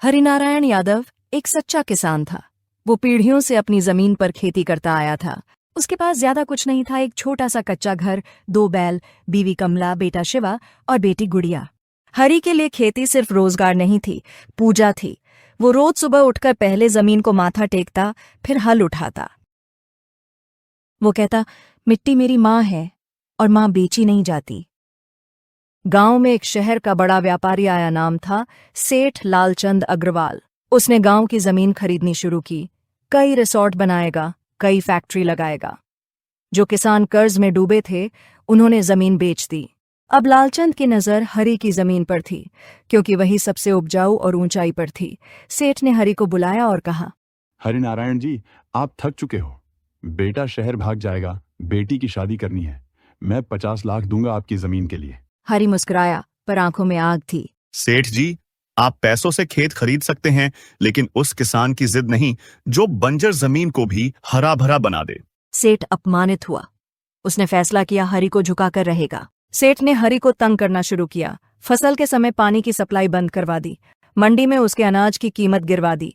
हरिनारायण यादव एक सच्चा किसान था। वो पीढ़ियों से अपनी जमीन पर खेती करता आया था। उसके पास ज्यादा कुछ नहीं था, एक छोटा सा कच्चा घर, 2 बैल, बीवी कमला, बेटा शिवा और बेटी गुड़िया। हरि के लिए खेती सिर्फ रोजगार नहीं थी, पूजा थी। वो रोज सुबह उठकर पहले जमीन को माथा टेकता, फिर हल उठाता। वो कहता, मिट्टी मेरी माँ है और माँ बेची नहीं जाती। गांव में एक शहर का बड़ा व्यापारी आया, नाम था सेठ लालचंद अग्रवाल। उसने गांव की जमीन खरीदनी शुरू की। कई रिसोर्ट बनाएगा, कई फैक्ट्री लगाएगा। जो किसान कर्ज में डूबे थे, उन्होंने जमीन बेच दी। अब लालचंद की नजर हरि की जमीन पर थी, क्योंकि वही सबसे उपजाऊ और ऊंचाई पर थी। सेठ ने हरि को बुलाया और कहा, हरिनारायण जी, आप थक चुके हो। बेटा शहर भाग जाएगा, बेटी की शादी करनी है। मैं 50 लाख दूंगा आपकी जमीन के लिए। हरि मुस्कुराया, पर आंखों में आग थी। सेठ जी, आप पैसों से खेत खरीद सकते हैं, लेकिन उस किसान की जिद नहीं जो बंजर जमीन को भी हरा भरा बना दे। सेठ अपमानित हुआ। उसने फैसला किया हरि को झुकाकर रहेगा। सेठ ने हरि को तंग करना शुरू किया। फसल के समय पानी की सप्लाई बंद करवा दी। मंडी में उसके अनाज की कीमत गिरवा दी।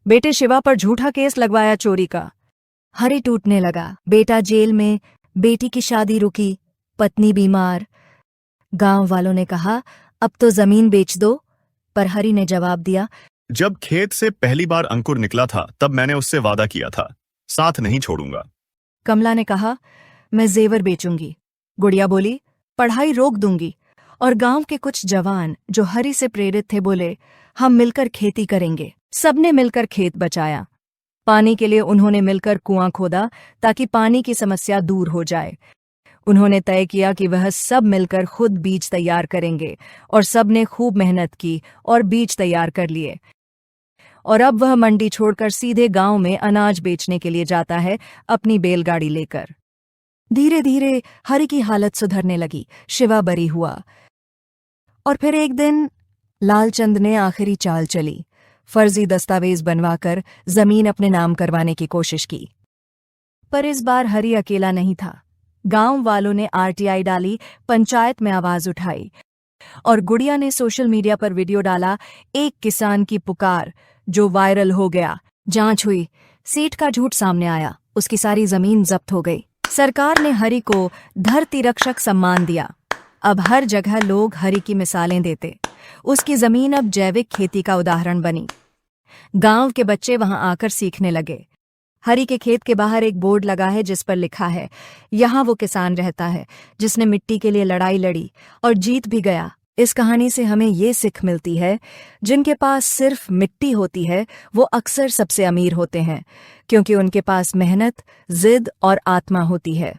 बेटे शिवा पर झूठा केस लगवाया चोरी का। हरि टूटने लगा। बेटा जेल में, बेटी की शादी रुकी, पत्नी बीमार। गांव वालों ने कहा, अब तो जमीन बेच दो, पर हरि ने जवाब दिया, जब खेत से पहली बार अंकुर निकला था, तब मैंने उससे वादा किया था, साथ नहीं छोड़ूंगा। कमला ने कहा, मैं जेवर बेचूंगी। गुड़िया बोली, पढ़ाई रोक दूंगी। और गांव के कुछ जवान जो हरि से प्रेरित थे बोले, हम मिलकर खेती करेंगे। सबने मिलकर खेत बचाया। पानी के लिए उन्होंने मिलकर कुआं खोदा, ताकि पानी की समस्या दूर हो जाए। उन्होंने तय किया कि वह सब मिलकर खुद बीज तैयार करेंगे, और सबने खूब मेहनत की और बीज तैयार कर लिए। और अब वह मंडी छोड़कर सीधे गांव में अनाज बेचने के लिए जाता है, अपनी बैलगाड़ी लेकर। धीरे धीरे हरि की हालत सुधरने लगी। शिवा बरी हुआ। और फिर एक दिन लालचंद ने आखिरी चाल चली। फर्जी दस्तावेज बनवाकर जमीन अपने नाम करवाने की कोशिश की। पर इस बार हरि अकेला नहीं था। गांव वालों ने आरटीआई डाली, पंचायत में आवाज उठाई, और गुड़िया ने सोशल मीडिया पर वीडियो डाला, एक किसान की पुकार, जो वायरल हो गया। जांच हुई, सेठ का झूठ सामने आया, उसकी सारी जमीन जब्त हो गई। सरकार ने हरि को धरती रक्षक सम्मान दिया। अब हर जगह लोग हरि की मिसालें देते। उसकी जमीन अब जैविक खेती का उदाहरण बनी। गांव के बच्चे वहां आकर सीखने लगे। हरि के खेत के बाहर एक बोर्ड लगा है, जिस पर लिखा है, यहाँ वो किसान रहता है जिसने मिट्टी के लिए लड़ाई लड़ी और जीत भी गया। इस कहानी से हमें ये सीख मिलती है, जिनके पास सिर्फ मिट्टी होती है, वो अक्सर सबसे अमीर होते हैं, क्योंकि उनके पास मेहनत, जिद और आत्मा होती है।